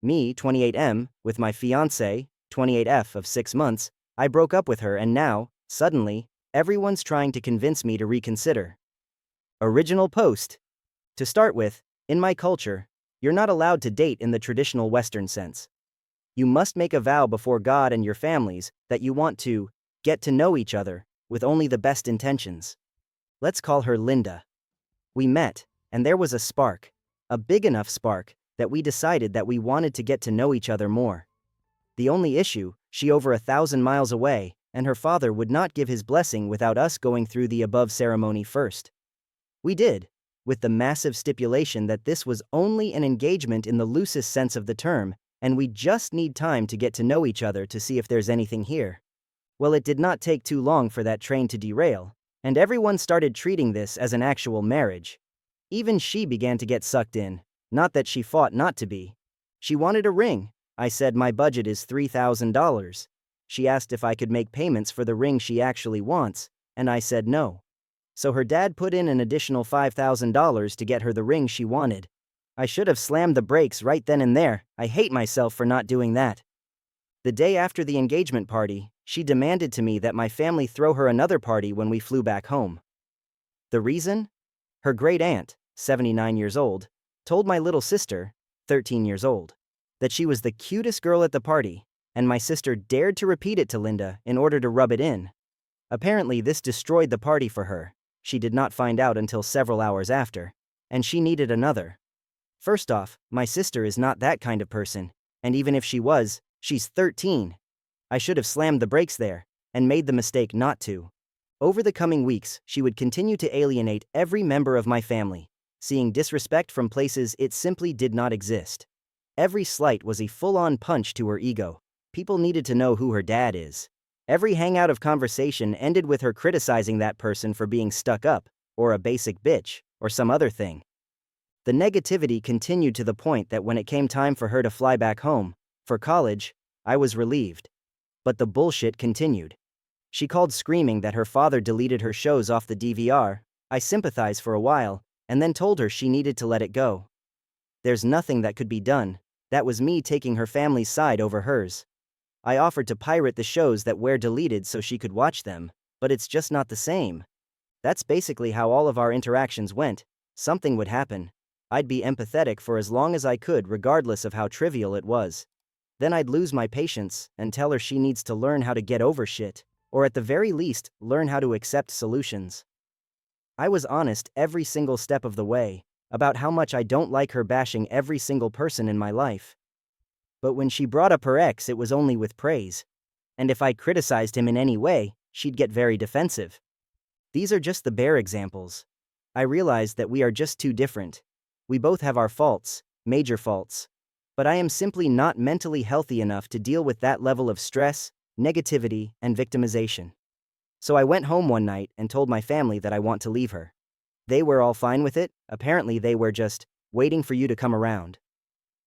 Me, 28M, with my fiancé, 28F of 6 months, I broke up with her and now, suddenly, everyone's trying to convince me to reconsider. Original post. To start with, in my culture, you're not allowed to date in the traditional Western sense. You must make a vow before God and your families that you want to get to know each other with only the best intentions. Let's call her Linda. We met, and there was a spark, a big enough spark, that we decided that we wanted to get to know each other more. The only issue, she over 1,000 miles away, and her father would not give his blessing without us going through the above ceremony first. We did, with the massive stipulation that this was only an engagement in the loosest sense of the term, and we just need time to get to know each other to see if there's anything here. Well, it did not take too long for that train to derail, and everyone started treating this as an actual marriage. Even she began to get sucked in, not that she fought not to be. She wanted a ring. I said my budget is $3,000. She asked if I could make payments for the ring she actually wants, and I said no. So her dad put in an additional $5,000 to get her the ring she wanted. I should have slammed the brakes right then and there. I hate myself for not doing that. The day after the engagement party, she demanded to me that my family throw her another party when we flew back home. The reason? Her great aunt, 79 years old, told my little sister, 13 years old, that she was the cutest girl at the party, and my sister dared to repeat it to Linda in order to rub it in. Apparently, this destroyed the party for her. She did not find out until several hours after, and she needed another. First off, my sister is not that kind of person, and even if she was, she's 13. I should have slammed the brakes there, and made the mistake not to. Over the coming weeks, she would continue to alienate every member of my family, seeing disrespect from places it simply did not exist. Every slight was a full-on punch to her ego. People needed to know who her dad is. Every hangout of conversation ended with her criticizing that person for being stuck up, or a basic bitch, or some other thing. The negativity continued to the point that when it came time for her to fly back home, for college, I was relieved. But the bullshit continued. She called screaming that her father deleted her shows off the DVR. I sympathized for a while, and then told her she needed to let it go. There's nothing that could be done. That was me taking her family's side over hers. I offered to pirate the shows that were deleted so she could watch them, but it's just not the same. That's basically how all of our interactions went. Something would happen. I'd be empathetic for as long as I could regardless of how trivial it was. Then I'd lose my patience and tell her she needs to learn how to get over shit, or at the very least, learn how to accept solutions. I was honest every single step of the way about how much I don't like her bashing every single person in my life. But when she brought up her ex, it was only with praise. And if I criticized him in any way, she'd get very defensive. These are just the bare examples. I realized that we are just too different. We both have our faults, major faults. But I am simply not mentally healthy enough to deal with that level of stress, negativity, and victimization. So I went home one night and told my family that I want to leave her. They were all fine with it. Apparently they were just waiting for you to come around.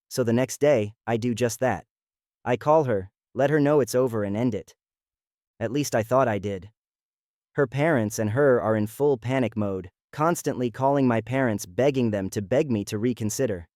So the next day, I do just that. I call her, let her know it's over and end it. At least I thought I did. Her parents and her are in full panic mode, constantly calling my parents begging them to beg me to reconsider.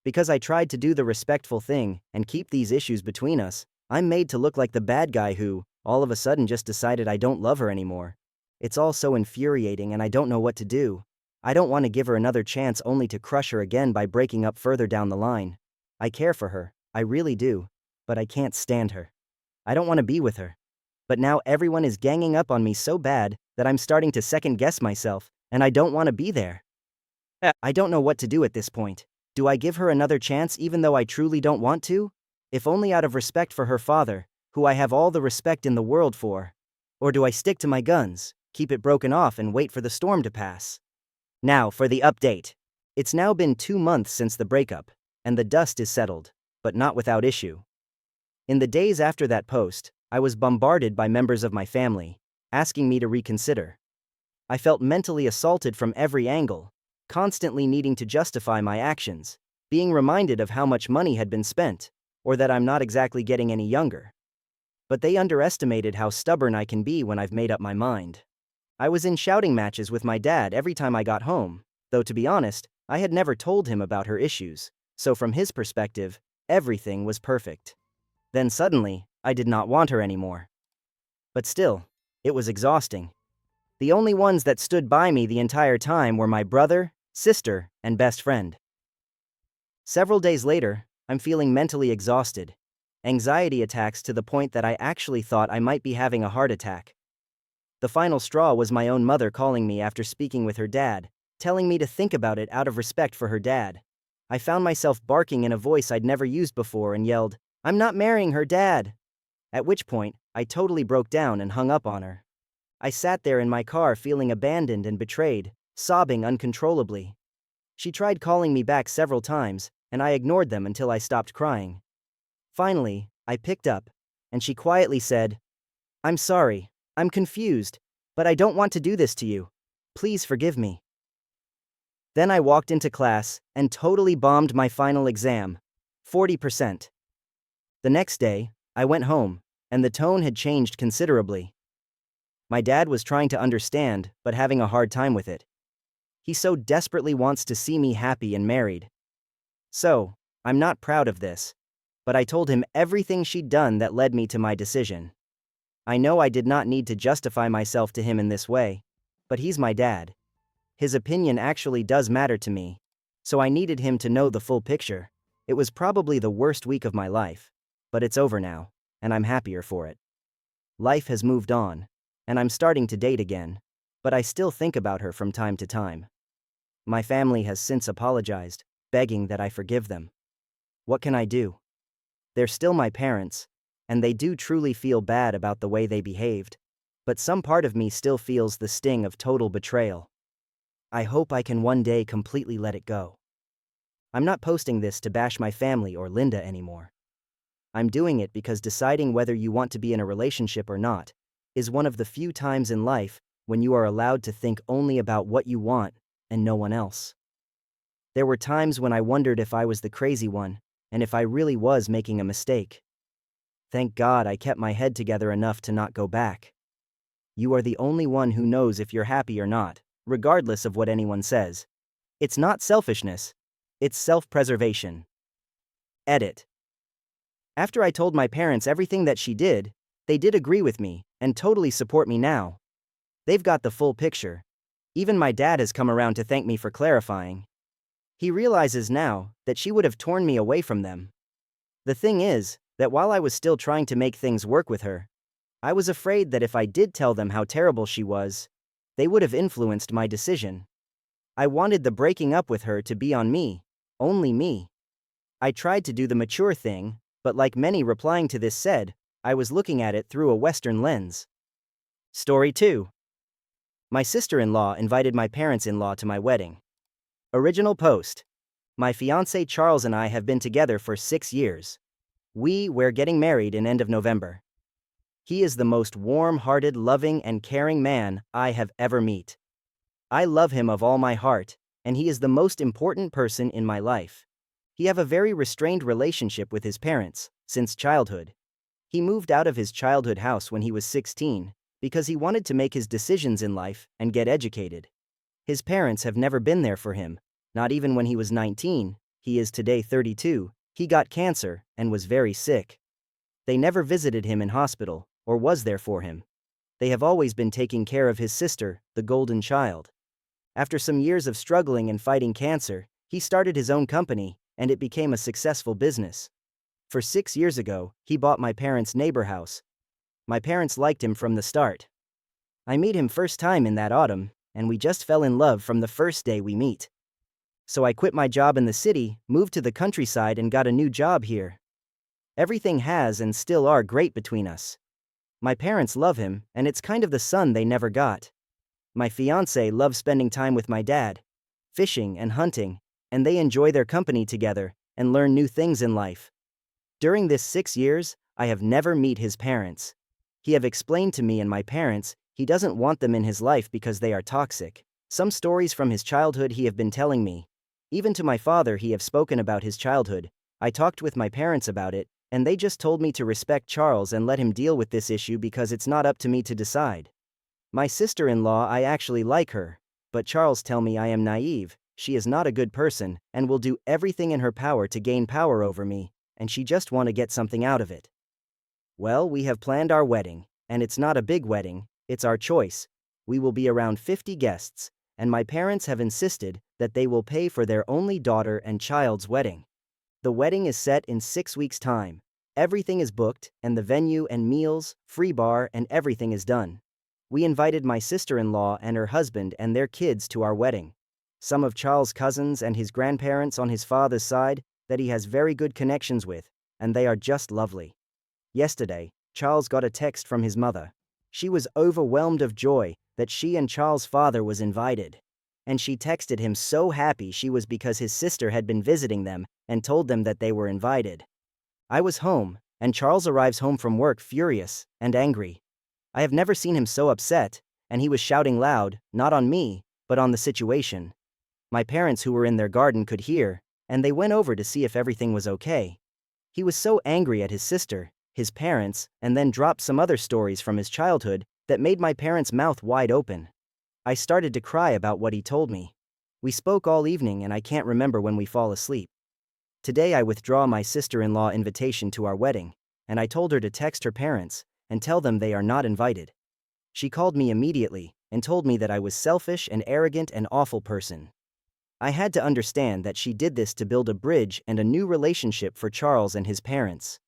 Because I tried to do the respectful thing and keep these issues between us, I'm made to look like the bad guy who, all of a sudden just decided I don't love her anymore. It's all so infuriating and I don't know what to do. I don't want to give her another chance only to crush her again by breaking up further down the line. I care for her, I really do, but I can't stand her. I don't want to be with her. But now everyone is ganging up on me so bad that I'm starting to second-guess myself, and I don't want to be there. I don't know what to do at this point. Do I give her another chance even though I truly don't want to? If only out of respect for her father, who I have all the respect in the world for. Or do I stick to my guns, keep it broken off and wait for the storm to pass? Now for the update. It's now been 2 months since the breakup, and the dust is settled, but not without issue. In the days after that post, I was bombarded by members of my family, asking me to reconsider. I felt mentally assaulted from every angle, constantly needing to justify my actions, being reminded of how much money had been spent, or that I'm not exactly getting any younger. But they underestimated how stubborn I can be when I've made up my mind. I was in shouting matches with my dad every time I got home, though to be honest, I had never told him about her issues, so from his perspective, Everything was perfect. Then suddenly, I did not want her anymore. But still, it was exhausting. The only ones that stood by me the entire time were my brother, sister, and best friend. Several days later, I'm feeling mentally exhausted. Anxiety attacks to the point that I actually thought I might be having a heart attack. The final straw was my own mother calling me after speaking with her dad, telling me to think about it out of respect for her dad. I found myself barking in a voice I'd never used before and yelled, "I'm not marrying her dad!" At which point, I totally broke down and hung up on her. I sat there in my car feeling abandoned and betrayed, sobbing uncontrollably. She tried calling me back several times, and I ignored them until I stopped crying. Finally, I picked up, and she quietly said, "I'm sorry, I'm confused, but I don't want to do this to you. Please forgive me." Then I walked into class and totally bombed my final exam, 40%. The next day, I went home, and the tone had changed considerably. My dad was trying to understand, but having a hard time with it. He so desperately wants to see me happy and married. So, I'm not proud of this, but I told him everything she'd done that led me to my decision. I know I did not need to justify myself to him in this way, but he's my dad. His opinion actually does matter to me, so I needed him to know the full picture. It was probably the worst week of my life, but it's over now, and I'm happier for it. Life has moved on, and I'm starting to date again, but I still think about her from time to time. My family has since apologized, begging that I forgive them. What can I do? They're still my parents, and they do truly feel bad about the way they behaved, but some part of me still feels the sting of total betrayal. I hope I can one day completely let it go. I'm not posting this to bash my family or Linda anymore. I'm doing it because deciding whether you want to be in a relationship or not is one of the few times in life when you are allowed to think only about what you want and no one else. There were times when I wondered if I was the crazy one, and if I really was making a mistake. Thank God I kept my head together enough to not go back. You are the only one who knows if you're happy or not, regardless of what anyone says. It's not selfishness, it's self-preservation. Edit. After I told my parents everything that she did, they did agree with me and totally support me now. They've got the full picture. Even my dad has come around to thank me for clarifying. He realizes now that she would have torn me away from them. The thing is, that while I was still trying to make things work with her, I was afraid that if I did tell them how terrible she was, they would have influenced my decision. I wanted the breaking up with her to be on me, only me. I tried to do the mature thing, but like many replying to this said, I was looking at it through a Western lens. Story 2. My sister-in-law invited my parents-in-law to my wedding. Original post. My fiancé Charles and I have been together for 6 years. We're getting married in end of November. He is the most warm-hearted, loving, and caring man I have ever met. I love him of all my heart, and he is the most important person in my life. He have a very restrained relationship with his parents, since childhood. He moved out of his childhood house when he was 16, because he wanted to make his decisions in life and get educated. His parents have never been there for him, not even when he was 19, he is today 32, he got cancer and was very sick. They never visited him in hospital, or was there for him. They have always been taking care of his sister, the golden child. After some years of struggling and fighting cancer, he started his own company, and it became a successful business. For 6 years ago, he bought my parents' neighbor house. My parents liked him from the start. I met him first time in that autumn, and we just fell in love from the first day we meet. So I quit my job in the city, moved to the countryside and got a new job here. Everything has and still are great between us. My parents love him, and it's kind of the son they never got. My fiancé loves spending time with my dad, fishing and hunting, and they enjoy their company together and learn new things in life. During this 6 years, I have never met his parents. He have explained to me and my parents he doesn't want them in his life because they are toxic. Some stories from his childhood he have been telling me. Even to my father he have spoken about his childhood. I talked with my parents about it, and they just told me to respect Charles and let him deal with this issue because it's not up to me to decide. My sister-in-law, I actually like her, but Charles tell me I am naive, she is not a good person, and will do everything in her power to gain power over me, and she just want to get something out of it. Well, we have planned our wedding, and it's not a big wedding, it's our choice. We will be around 50 guests, and my parents have insisted that they will pay for their only daughter and child's wedding. The wedding is set in 6 weeks' time. Everything is booked, and the venue and meals, free bar, and everything is done. We invited my sister-in-law and her husband and their kids to our wedding. Some of Charles' cousins and his grandparents on his father's side that he has very good connections with, and they are just lovely. Yesterday, Charles got a text from his mother. She was overwhelmed of joy that she and Charles' father was invited. And she texted him so happy she was because his sister had been visiting them and told them that they were invited. I was home, and Charles arrives home from work furious and angry. I have never seen him so upset, and he was shouting loud, not on me, but on the situation. My parents who were in their garden could hear, and they went over to see if everything was okay. He was so angry at his sister, his parents, and then dropped some other stories from his childhood that made my parents' mouth wide open. I started to cry about what he told me. We spoke all evening and I can't remember when we fall asleep. Today I withdraw my sister-in-law invitation to our wedding, and I told her to text her parents and tell them they are not invited. She called me immediately and told me that I was selfish and arrogant and awful person. I had to understand that she did this to build a bridge and a new relationship for Charles and his parents.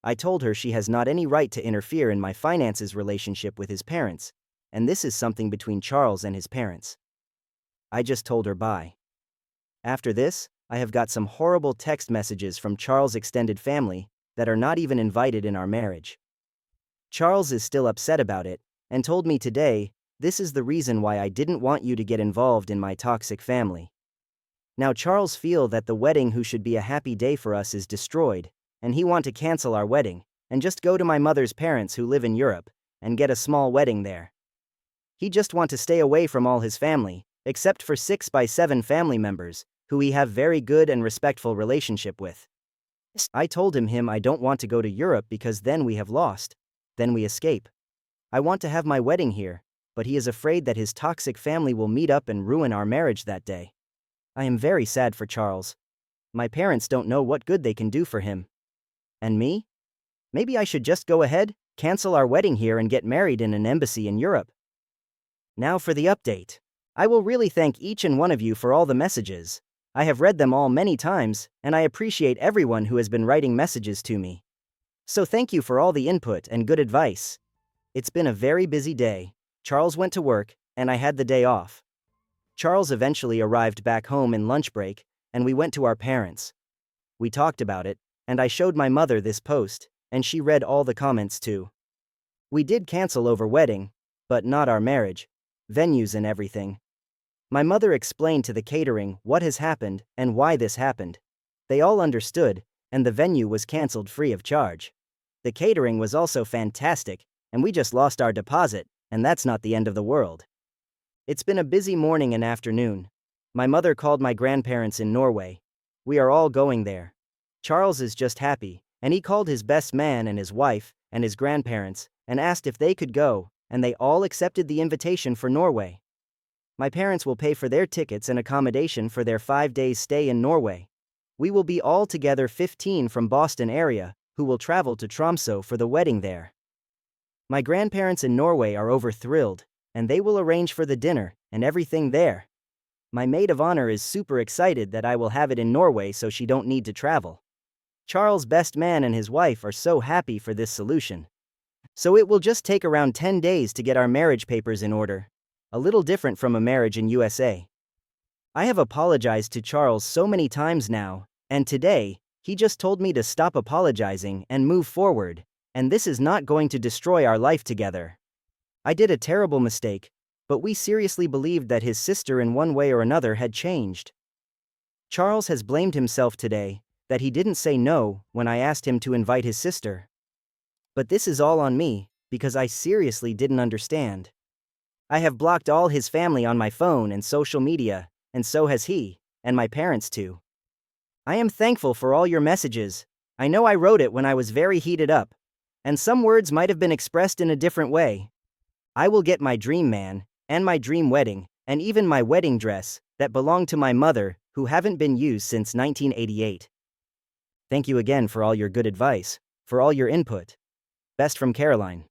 I told her she has not any right to interfere in my finances relationship with his parents, and this is something between Charles and his parents. I just told her bye. After this, I have got some horrible text messages from Charles' extended family that are not even invited in our marriage. Charles is still upset about it, and told me today, "This is the reason why I didn't want you to get involved in my toxic family." Now Charles feel that the wedding who should be a happy day for us is destroyed, and he want to cancel our wedding, and just go to my mother's parents who live in Europe, and get a small wedding there. He just want to stay away from all his family, except for 6 by 7 family members, who he have very good and respectful relationship with. I told him I don't want to go to Europe because then we have lost. Then we escape. I want to have my wedding here, but he is afraid that his toxic family will meet up and ruin our marriage that day. I am very sad for Charles. My parents don't know what good they can do for him. And me? Maybe I should just go ahead, cancel our wedding here and get married in an embassy in Europe. Now for the update. I will really thank each and one of you for all the messages. I have read them all many times, and I appreciate everyone who has been writing messages to me. So thank you for all the input and good advice. It's been a very busy day. Charles went to work, and I had the day off. Charles eventually arrived back home in lunch break, and we went to our parents. We talked about it, and I showed my mother this post, and she read all the comments too. We did cancel over wedding, but not our marriage, venues and everything. My mother explained to the catering what has happened and why this happened. They all understood, and the venue was cancelled free of charge. The catering was also fantastic, and we just lost our deposit, and that's not the end of the world. It's been a busy morning and afternoon. My mother called my grandparents in Norway. We are all going there. Charles is just happy, and he called his best man and his wife and his grandparents and asked if they could go, and they all accepted the invitation for Norway. My parents will pay for their tickets and accommodation for their 5 days stay in Norway. We will be all together 15 from Boston area, who will travel to Tromsø for the wedding there. My grandparents in Norway are over thrilled, and they will arrange for the dinner and everything there. My maid of honor is super excited that I will have it in Norway so she don't need to travel. Charles' best man and his wife are so happy for this solution. So it will just take around 10 days to get our marriage papers in order. A little different from a marriage in USA. I have apologized to Charles so many times now, and today, he just told me to stop apologizing and move forward, and this is not going to destroy our life together. I did a terrible mistake, but we seriously believed that his sister in one way or another had changed. Charles has blamed himself today, that he didn't say no when I asked him to invite his sister. But this is all on me, because I seriously didn't understand. I have blocked all his family on my phone and social media, and so has he, and my parents too. I am thankful for all your messages. I know I wrote it when I was very heated up, and some words might have been expressed in a different way. I will get my dream man, and my dream wedding, and even my wedding dress, that belonged to my mother, who haven't been used since 1988. Thank you again for all your good advice, for all your input. Best from Caroline.